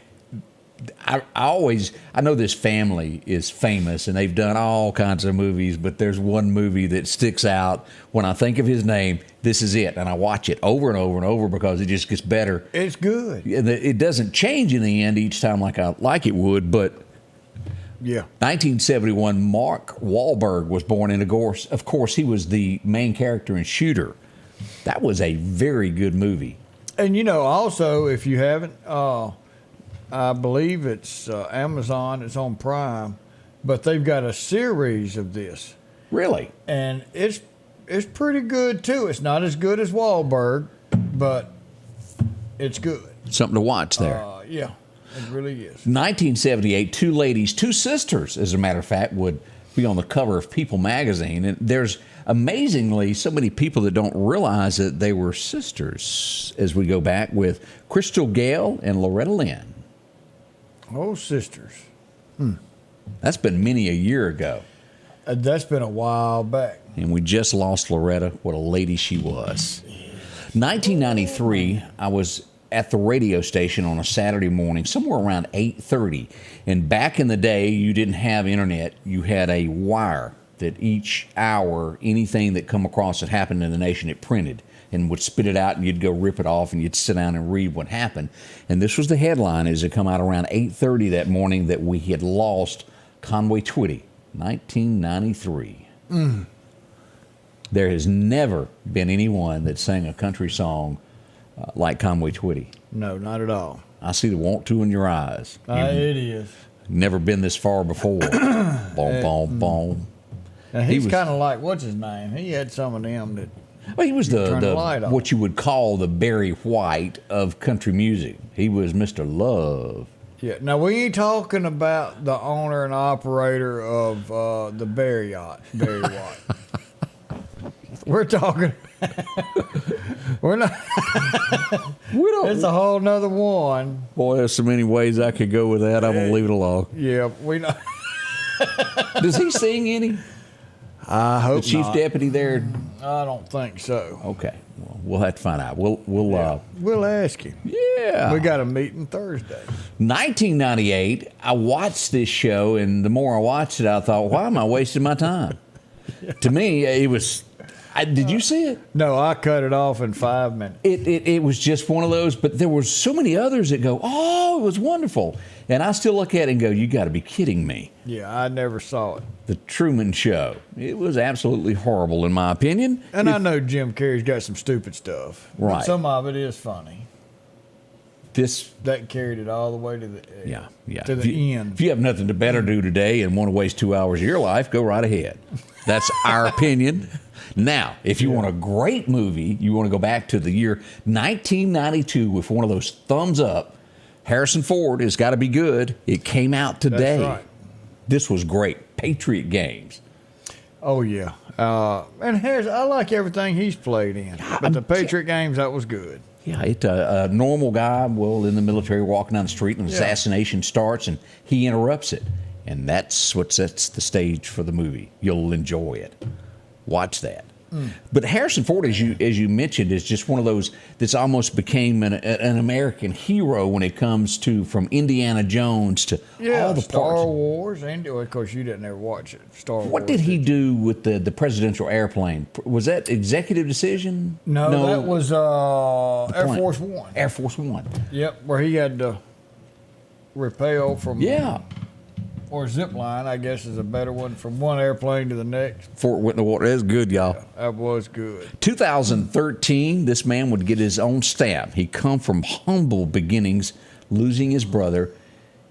I know this family is famous and they've done all kinds of movies, but there's one movie that sticks out. When I think of his name, this is it. And I watch it over and over and over because it just gets better. It's good. It doesn't change in the end each time like it would, but yeah. 1971, Mark Wahlberg was born, and of course he was the main character in Shooter. That was a very good movie. And also, if you haven't, I believe it's Amazon. It's on Prime, but they've got a series of this. Really? And it's pretty good too. It's not as good as Wahlberg, but it's good. Something to watch there. Yeah, it really is. 1978, two ladies, two sisters, as a matter of fact, would be on the cover of People magazine. And there's amazingly so many people that don't realize that they were sisters as we go back with Crystal Gayle and Loretta Lynn. Oh, sisters. That's been many a year ago. That's been a while back. And we just lost Loretta. What a lady she was. 1993, I was at the radio station on a Saturday morning, somewhere around 8:30. And back in the day, you didn't have internet. You had a wire that each hour, anything that come across that happened in the nation, it printed and would spit it out, and you'd go rip it off, and you'd sit down and read what happened. And this was the headline as it come out around 8:30 that morning, that we had lost Conway Twitty, 1993. There has never been anyone that sang a country song like Conway Twitty. No, not at all. I see the want to in your eyes. It is. Never been this far before. Boom, boom, boom. Now he's kind of like, what's his name? He had some of them that. Well, he was the light on. what you would call the Barry White of country music. He was Mr. Love. Yeah. Now we ain't talking about the owner and operator of the Barry Yacht, Barry White. We're talking. We're not. We don't. It's a whole nother one. Boy, there's so many ways I could go with that. I'm gonna leave it alone. Yeah, we know. Does he sing any? I hope The chief not. deputy there. I don't think so. Okay, well, we'll have to find out. We'll We'll ask him. yeah. We got a meeting Thursday. 1998. I watched this show, and the more I watched it, I thought, why am I wasting my time? To me, it was. Did you see it? No, I cut it off in 5 minutes. It was just one of those, but there were so many others that go, oh, it was wonderful. And I still look at it and go, you got to be kidding me. Yeah, I never saw it. The Truman Show. It was absolutely horrible, in my opinion. And I know Jim Carrey's got some stupid stuff. Right. But some of it is funny. This, That carried it all the way to the yeah. to If the you, end. if you have nothing to better do today and want to waste 2 hours of your life, go right ahead. That's our opinion. Now, if you want a great movie, you want to go back to the year 1992 with one of those thumbs up. Harrison Ford has got to be good. It came out today. That's right. This was great. Patriot Games. Oh yeah. And I like everything he's played in. But the Patriot Games, that was good. Yeah, a normal guy, in the military, walking down the street, and an assassination starts, and he interrupts it. And that's what sets the stage for the movie. You'll enjoy it. Watch that. But Harrison Ford, as you mentioned, is just one of those that's almost became an American hero when it comes to from Indiana Jones to all the Star parts. Wars, and of course you didn't ever watch it. Star Wars. What did he do with the presidential airplane? Was that executive decision? No, that was Air Force One. Air Force One. Yep, where he had to repel from. Yeah. or zip line, I guess is a better one, from one airplane to the next. Fort Whitney Water. That's good, y'all. That was good. 2013, this man would get his own stamp. He come from humble beginnings, losing his brother.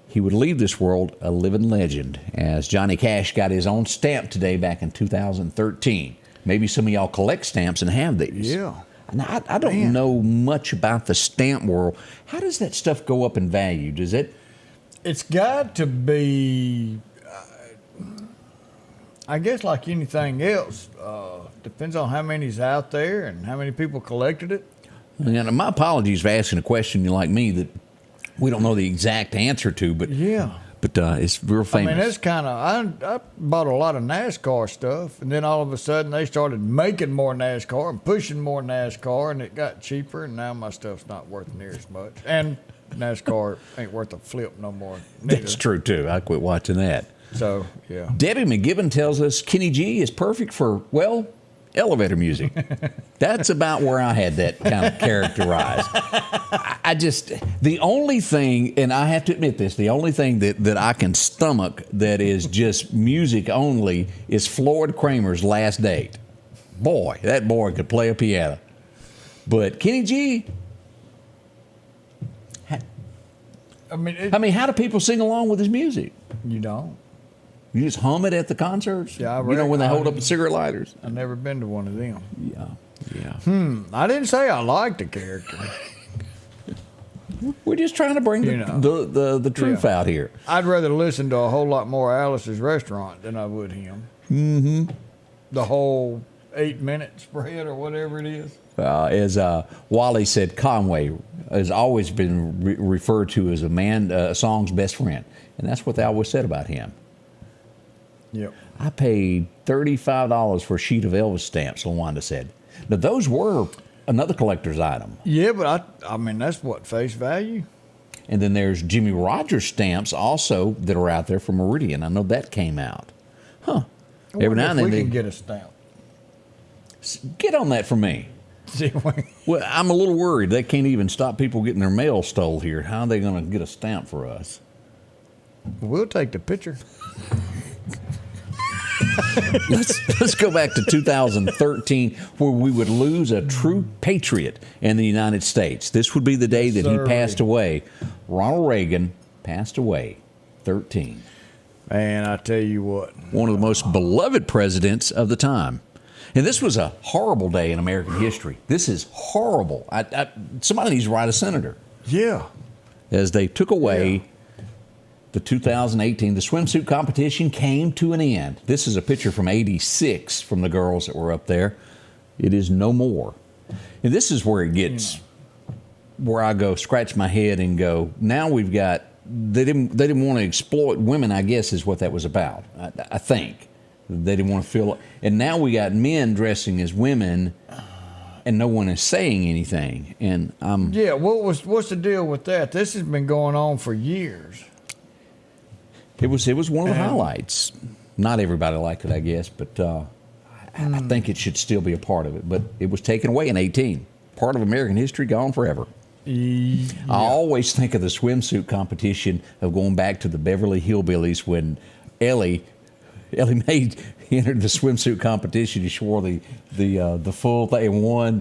He would leave this world a living legend, as Johnny Cash got his own stamp today back in 2013. Maybe some of y'all collect stamps and have these. Yeah. Now, I don't know much about the stamp world. How does that stuff go up in value? Does it? It's got to be, I guess, like anything else. Depends on how many's out there and how many people collected it. And my apologies for asking a question like me that we don't know the exact answer to, but yeah. But it's real famous. I mean, it's kind of, I bought a lot of NASCAR stuff, and then all of a sudden they started making more NASCAR and pushing more NASCAR, and it got cheaper, and now my stuff's not worth near as much. And NASCAR ain't worth a flip no more. Neither. That's true, too. I quit watching that. So, yeah. Debbie McGibbon tells us Kenny G is perfect for, well, elevator music. That's about where I had that kind of characterized. I just, the only thing, and I have to admit this, the only thing that I can stomach that is just music only is Floyd Kramer's Last Date. Boy, that boy could play a piano. But Kenny G, I mean, how do people sing along with his music? You don't. You just hum it at the concerts? Yeah, you know, when they hold up the cigarette lighters? I've never been to one of them. Yeah. I didn't say I liked the character. We're just trying to bring the truth out here. I'd rather listen to a whole lot more Alice's Restaurant than I would him. Mm-hmm. The whole 8-minute spread or whatever it is. As Wally said, Conway has always been referred to as a song's best friend. And that's what they always said about him. Yep. I paid $35 for a sheet of Elvis stamps, LaWanda said. Now, those were another collector's item. Yeah, but I mean, that's what, face value? And then there's Jimmy Rogers stamps also that are out there from Meridian. I know that came out. Huh. Every now and then we can get a stamp. Get on that for me. Well, I'm a little worried. They can't even stop people getting their mail stole here. How are they going to get a stamp for us? We'll take the picture. Let's go back to 2013, where we would lose a true patriot in the United States. This would be the day that he passed away. Ronald Reagan passed away, 13. Man, I tell you what. One of the most beloved presidents of the time. And this was a horrible day in American history. This is horrible. Somebody needs to write a senator. Yeah. As they took away the 2018, the swimsuit competition came to an end. This is a picture from '86 from the girls that were up there. It is no more. And this is where it gets, where I go scratch my head and go, now we've got, they didn't want to exploit women, I guess is what that was about. I think. They didn't want to feel, and now we got men dressing as women and no one is saying anything. And yeah, what's the deal with that? This has been going on for years. It was one of the highlights. Not everybody liked it, I guess, but I think it should still be a part of it. But it was taken away in 18. Part of American history gone forever. Yeah. I always think of the swimsuit competition of going back to the Beverly Hillbillies when Ellie Mae entered the swimsuit competition. She wore the full thing and won.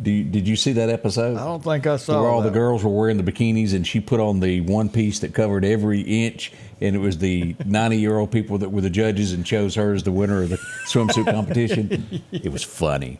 Did you see that episode? I don't think I saw where all that. the girls were wearing the bikinis and she put on the one piece that covered every inch, and it was the 90-year-old people that were the judges and chose her as the winner of the swimsuit competition. It was funny.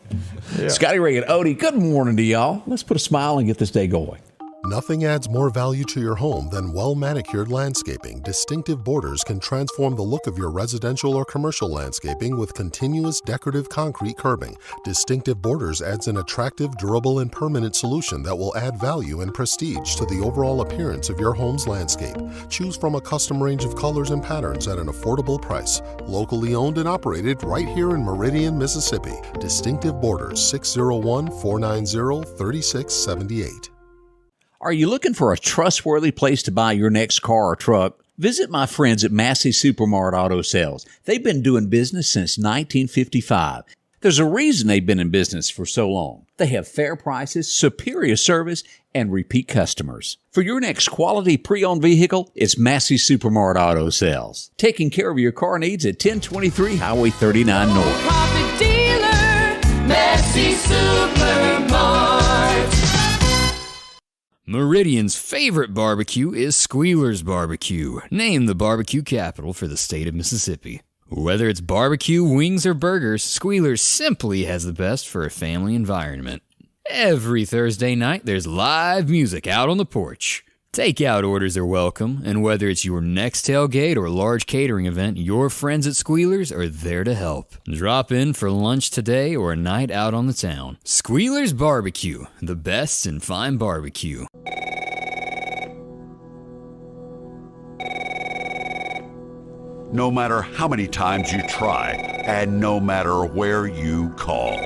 Yeah. Scotty Ray and Odie, good morning to y'all. Let's put a smile and get this day going. Nothing adds more value to your home than well-manicured landscaping. Distinctive Borders can transform the look of your residential or commercial landscaping with continuous decorative concrete curbing. Distinctive Borders adds an attractive, durable, and permanent solution that will add value and prestige to the overall appearance of your home's landscape. Choose from a custom range of colors and patterns at an affordable price. Locally owned and operated right here in Meridian, Mississippi. Distinctive Borders, 601-490-3678. Are you looking for a trustworthy place to buy your next car or truck? Visit my friends at Massey Supermart Auto Sales. They've been doing business since 1955. There's a reason they've been in business for so long. They have fair prices, superior service, and repeat customers. For your next quality pre-owned vehicle, it's Massey Supermart Auto Sales. Taking care of your car needs at 1023 Highway 39 North. Profit dealer, Massey Supermart. Meridian's favorite barbecue is Squealer's Barbecue, named the barbecue capital for the state of Mississippi. Whether it's barbecue, wings, or burgers, Squealer's simply has the best for a family environment. Every Thursday night, there's live music out on the porch. Takeout orders are welcome, and whether it's your next tailgate or large catering event, your friends at Squealer's are there to help. Drop in for lunch today or a night out on the town. Squealer's Barbecue, the best in fine barbecue. No matter how many times you try, and no matter where you call,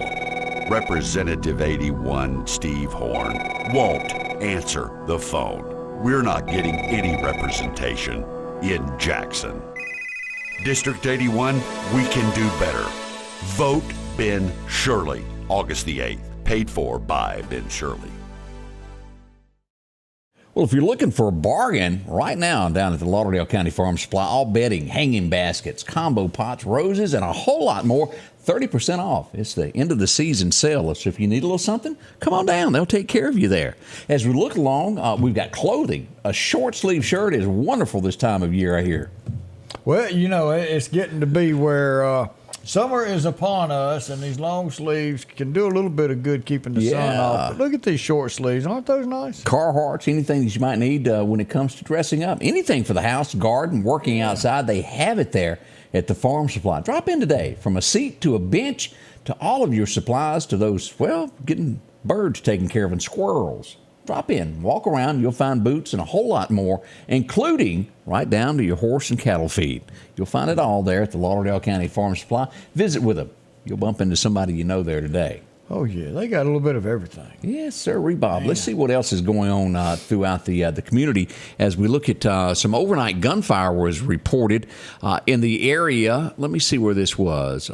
Representative 81 Steve Horn won't answer the phone. We're not getting any representation in Jackson. District 81, we can do better. Vote Ben Shirley, August the 8th. Paid for by Ben Shirley. Well, if you're looking for a bargain right now down at the Lauderdale County Farm Supply, all bedding, hanging baskets, combo pots, roses, and a whole lot more, 30% off. It's the end of the season sale. So if you need a little something, come on down. They'll take care of you there. As we look along, we've got clothing. A short sleeve shirt is wonderful this time of year, I hear. Well, you know, it's getting to be where summer is upon us, and these long sleeves can do a little bit of good keeping the sun off. But look at these short sleeves. Aren't those nice? Carhartts, anything that you might need when it comes to dressing up. Anything for the house, garden, working outside, they have it there at the Farm Supply. Drop in today. From a seat to a bench to all of your supplies to those, well, getting birds taken care of and squirrels. Drop in, walk around, you'll find boots and a whole lot more, including right down to your horse and cattle feed. You'll find it all there at the Lauderdale County Farm Supply. Visit with them. You'll bump into somebody you know there today. Oh, yeah, they got a little bit of everything. Yes, sir, Bob. Let's see what else is going on throughout the community as we look at some overnight gunfire was reported in the area. Let me see where this was.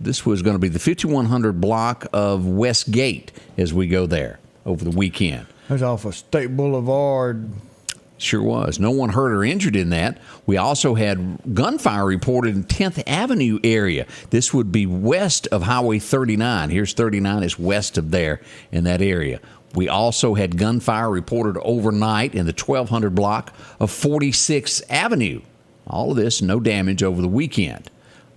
This was going to be the 5100 block of West Gate as we go there over the weekend. It was off of State Boulevard. Sure was. No one hurt or injured in that. We also had gunfire reported in 10th Avenue area. This would be west of Highway 39. Here's 39 is west of there in that area. We also had gunfire reported overnight in the 1200 block of 46th Avenue. All of this, no damage over the weekend.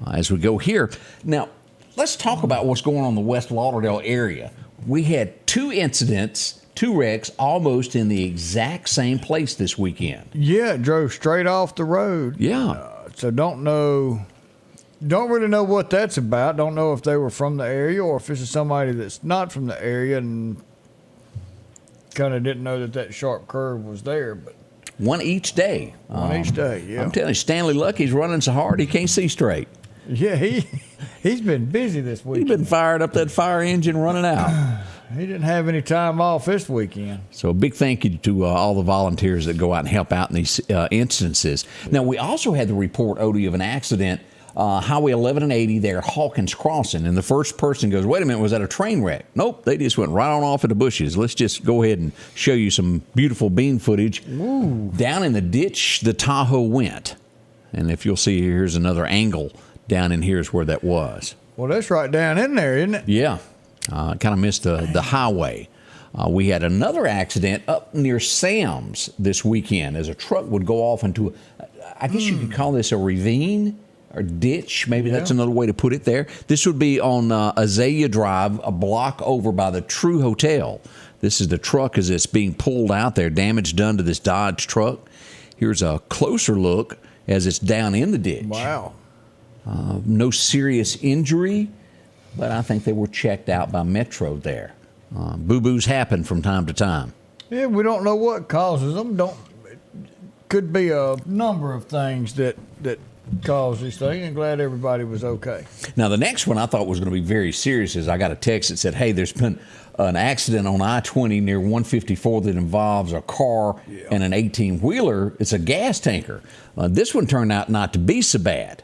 As we go here. Now, let's talk about what's going on in the West Lauderdale area. We had two incidents, two wrecks, almost in the exact same place this weekend. Yeah, it drove straight off the road. Yeah. So don't really know what that's about. Don't know if they were from the area or if this is somebody that's not from the area and kind of didn't know that sharp curve was there. But one each day. One each day, yeah. I'm telling you, Stanley Lucky's running so hard he can't see straight. Yeah, he's been busy this weekend. He's been firing up that fire engine running out. He didn't have any time off this weekend. So a big thank you to all the volunteers that go out and help out in these instances. Now, we also had the report, Odie, of an accident, Highway 11 and 80 there at Hawkins Crossing. And the first person goes, wait a minute, was that a train wreck? Nope, they just went right on off in the bushes. Let's just go ahead and show you some beautiful bean footage. Ooh. Down in the ditch, the Tahoe went. And if you'll see, here's another angle. Down in here is where that was. Well, that's right down in there, isn't it? Yeah. Kind of missed the highway. We had another accident up near Sam's this weekend as a truck would go off into, I guess you could call this a ravine or ditch. Maybe that's another way to put it there. This would be on Azalea Drive, a block over by the True Hotel. This is the truck as it's being pulled out there. Damage done to this Dodge truck. Here's a closer look as it's down in the ditch. Wow. No serious injury, but I think they were checked out by Metro there. Boo-boos happen from time to time. Yeah, we don't know what causes them. Could be a number of things that cause these things, and glad everybody was okay. Now, the next one I thought was going to be very serious is I got a text that said, hey, there's been an accident on I-20 near 154 that involves a car and an 18-wheeler. It's a gas tanker. This one turned out not to be so bad.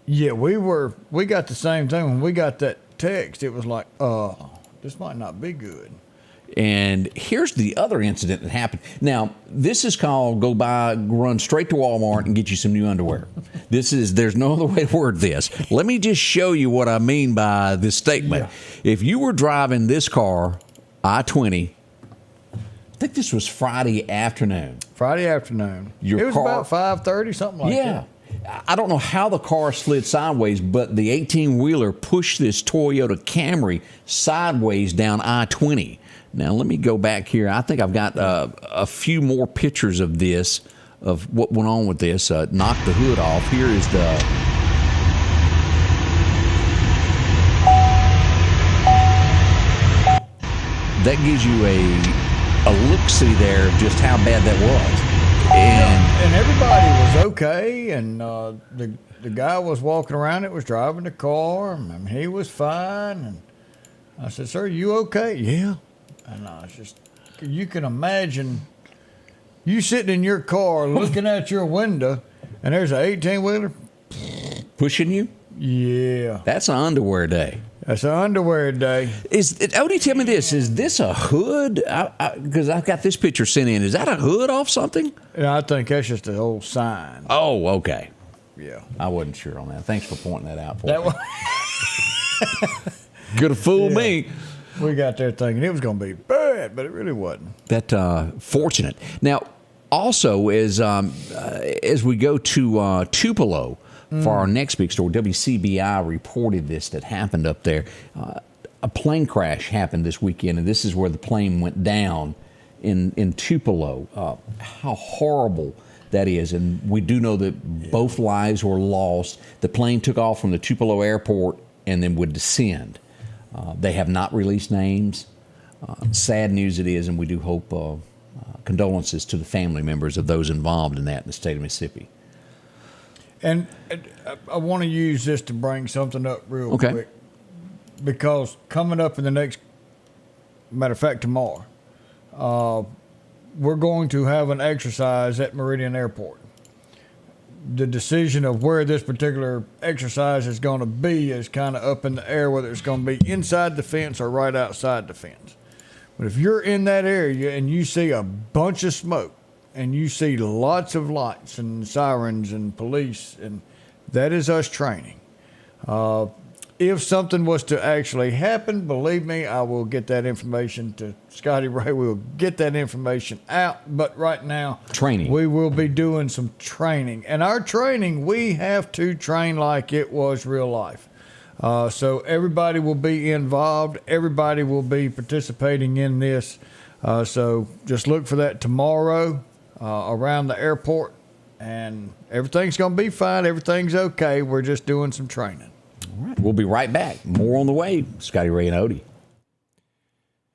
Yeah, we got the same thing. When we got that text, it was like, this might not be good. And here's the other incident that happened. Now, this is called run straight to Walmart and get you some new underwear. There's no other way to word this. Let me just show you what I mean by this statement. Yeah. If you were driving this car, I-20, I think this was Friday afternoon. It was about 5:30, something like that. Yeah. I don't know how the car slid sideways, but the 18-wheeler pushed this Toyota Camry sideways down I-20. Now, let me go back here. I think I've got a few more pictures of this, of what went on with this. Knocked the hood off. Here is that gives you a look-see there of just how bad that was. And everybody was okay, and the guy was walking around that was driving the car, and he was fine. And I said, "Sir, you okay?" "Yeah." And it's just, you can imagine you sitting in your car looking out your window, and there's an 18-wheeler pushing you. Yeah, that's an underwear day. That's an underwear day. Odie, tell me this: is this a hood? Because I've got this picture sent in. Is that a hood off something? Yeah, I think that's just an old sign. Oh, okay. Yeah, I wasn't sure on that. Thanks for pointing that out for me. Could have fooled me. We got there thinking it was going to be bad, but it really wasn't. That fortunate. Now, also as we go to Tupelo for our next big story, WCBI reported this that happened up there. A plane crash happened this weekend, and this is where the plane went down in Tupelo. How horrible that is, and we do know that both lives were lost. The plane took off from the Tupelo airport and then would descend. They have not released names. Sad news it is, and we do hope condolences to the family members of those involved in that in the state of Mississippi. And I want to use this to bring something up real quick, because coming up in the next, matter of fact, tomorrow, we're going to have an exercise at Meridian Airport. The decision of where this particular exercise is going to be is kind of up in the air, whether it's going to be inside the fence or right outside the fence. But if you're in that area and you see a bunch of smoke and you see lots of lights and sirens and police, and that is us training. If something was to actually happen, believe me, I will get that information to Scotty Ray. We'll get that information out. But right now, we will be doing some training. And our training, we have to train like it was real life. So everybody will be involved. Everybody will be participating in this. So just look for that tomorrow around the airport. And everything's going to be fine. Everything's okay. We're just doing some training. All right. We'll be right back. More on the way. Scotty Ray and Odie.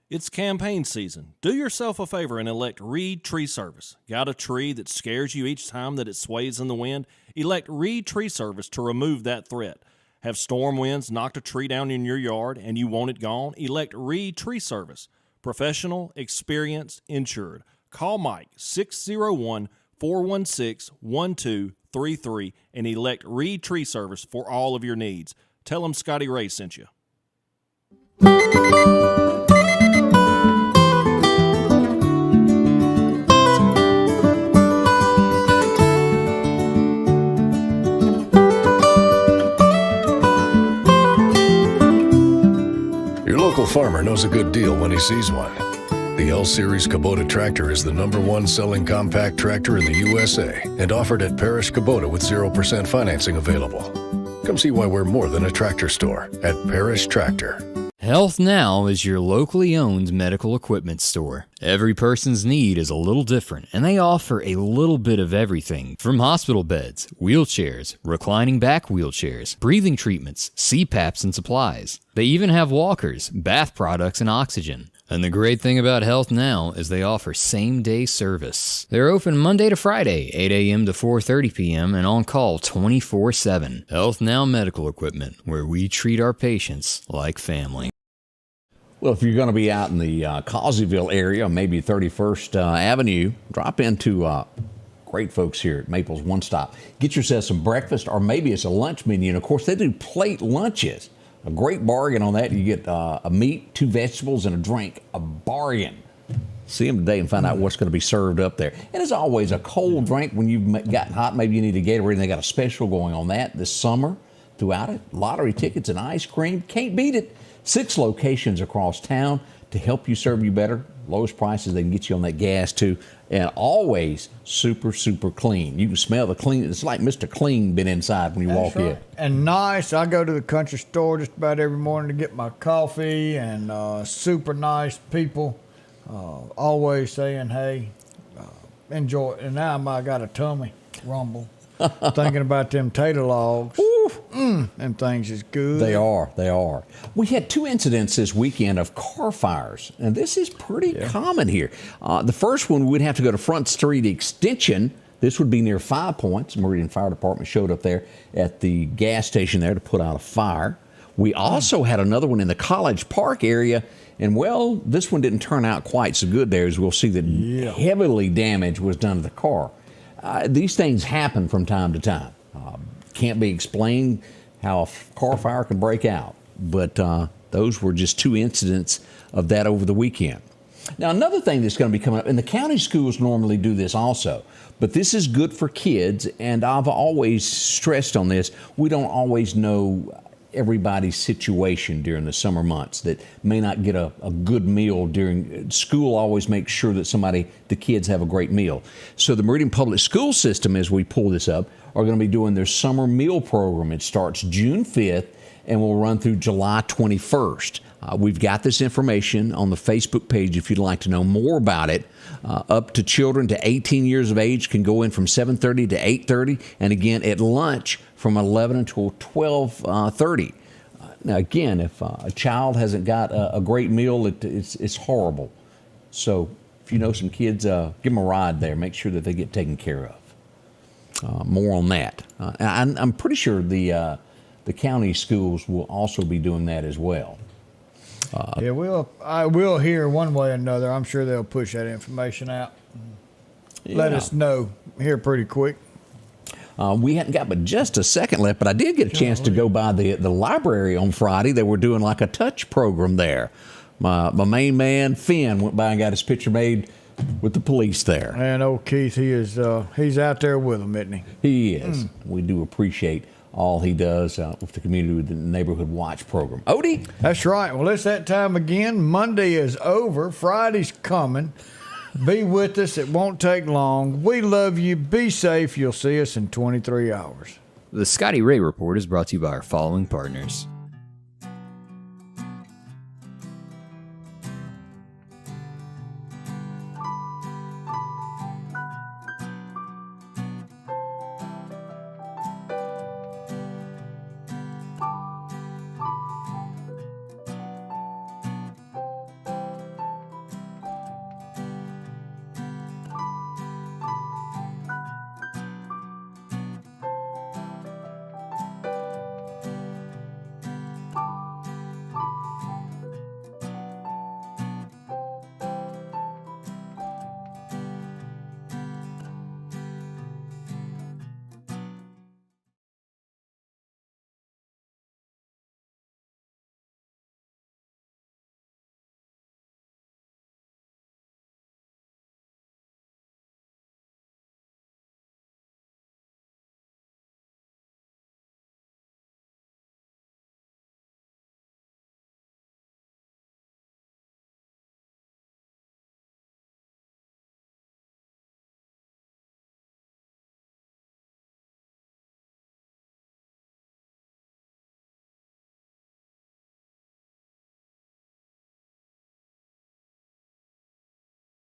It's campaign season. Do yourself a favor and elect Reed Tree Service. Got a tree that scares you each time that it sways in the wind? Elect Reed Tree Service to remove that threat. Have storm winds knocked a tree down in your yard and you want it gone? Elect Reed Tree Service. Professional, experienced, insured. Call Mike 601-416-1233 and elect Reed Tree Service for all of your needs. Tell them Scotty Ray sent you. Your local farmer knows a good deal when he sees one. The L-Series Kubota tractor is the #1 selling compact tractor in the USA and offered at Parish Kubota with 0% financing available. Come see why we're more than a tractor store at Parish Tractor. Health Now is your locally owned medical equipment store. Every person's need is a little different, and they offer a little bit of everything from hospital beds, wheelchairs, reclining back wheelchairs, breathing treatments, CPAPs and supplies. They even have walkers, bath products, and oxygen. And the great thing about Health Now is they offer same-day service. They're open Monday to Friday, 8 a.m. to 4:30 p.m. and on call 24/7. Health Now Medical Equipment, where we treat our patients like family. Well, if you're going to be out in the Causeyville area, maybe 31st Avenue, drop into Great folks here at Maples One Stop. Get yourself some breakfast, or maybe it's a lunch menu. And, of course, they do plate lunches. A great bargain on that. You get a meat, 2 vegetables, and a drink. A bargain. See them today and find out what's going to be served up there. And as always, a cold drink when you've gotten hot. Maybe you need a Gatorade, and they got a special going on that this summer throughout it. Lottery tickets and ice cream. Can't beat it. 6 locations across town to help you serve you better. Lowest prices, they can get you on that gas, too. And always super, super clean. You can smell the clean. It's like Mr. Clean been inside when you walk in. And nice. I go to the country store just about every morning to get my coffee, and super nice people. Always saying, hey, enjoy it. And now I got a tummy rumble. Thinking about them tater logs. Them things is good. They are. We had 2 incidents this weekend of car fires, and this is pretty common here. The first one, we'd have to go to Front Street Extension. This would be near 5 Points. Meridian Fire Department showed up there at the gas station there to put out a fire. We also had another one in the College Park area, and, well, this one didn't turn out quite so good there, as we'll see that heavily damage was done to the car. These things happen from time to time. Can't be explained how a car fire can break out, but those were just 2 incidents of that over the weekend. Now, another thing that's going to be coming up, and the county schools normally do this also, but this is good for kids, and I've always stressed on this. We don't always know everybody's situation during the summer months that may not get a good meal during school. Always makes sure that the kids have a great meal. So the Meridian Public School System, as we pull this up, are going to be doing their summer meal program. It starts June 5th and will run through July 21st. We've got this information on the Facebook page if you'd like to know more about it. Up to children to 18 years of age can go in from 7:30 to 8:30, and again at lunch from 11 until 12:30. Now, again, if a child hasn't got a great meal, it's horrible. So if you know some kids, give them a ride there. Make sure that they get taken care of. More on that. I'm pretty sure the county schools will also be doing that as well. I will hear one way or another. I'm sure they'll push that information out. Let us know here pretty quick. We hadn't got but just a second left, but I did get a chance to go by the library on Friday. They were doing like a touch program there. My main man, Finn, went by and got his picture made with the police there. And old Keith, he's out there with them, isn't he? He is. We do appreciate all he does with the community, with the Neighborhood Watch program. Odie? That's right. Well, it's that time again. Monday is over. Friday's coming. Be with us. It won't take long. We love you. Be safe. You'll see us in 23 hours. The Scotty Ray Report is brought to you by our following partners: